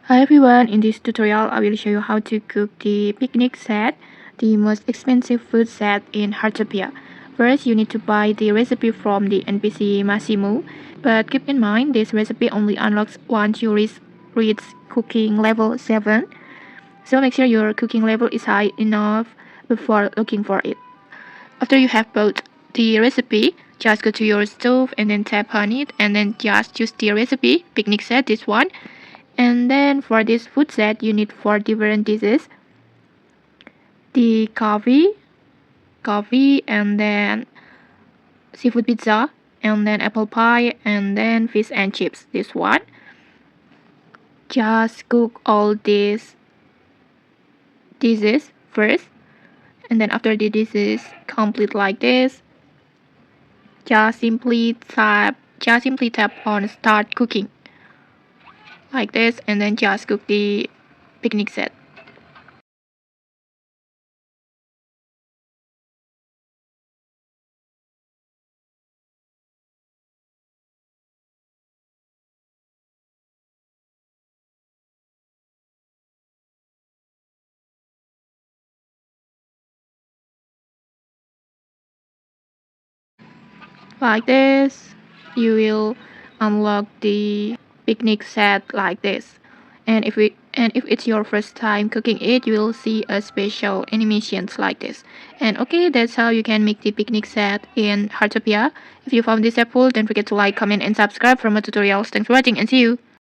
Hi everyone, in this tutorial I will show you how to cook the picnic set, the most expensive food set in Heartopia. First, you need to buy the recipe from the NPC Massimo, but keep in mind this recipe only unlocks once you reach cooking level 7, so make sure your cooking level is high enough before looking for it. After you have bought the recipe, just go to your stove and then tap on it and then just choose the recipe, picnic set, this one. And then for this food set, you need 4 different dishes. The coffee, and then seafood pizza, and then apple pie, and then fish and chips. This one. Just cook all these dishes first, and then after the dishes complete like this, just simply tap on start cooking like this, and then just cook the picnic set. Like this, you will unlock the picnic set like this. And if it's your first time cooking it, you will see a special animations like this. And okay, that's how you can make the picnic set in Heartopia. If you found this helpful, don't forget to like, comment, and subscribe for more tutorials. Thanks for watching, and see you.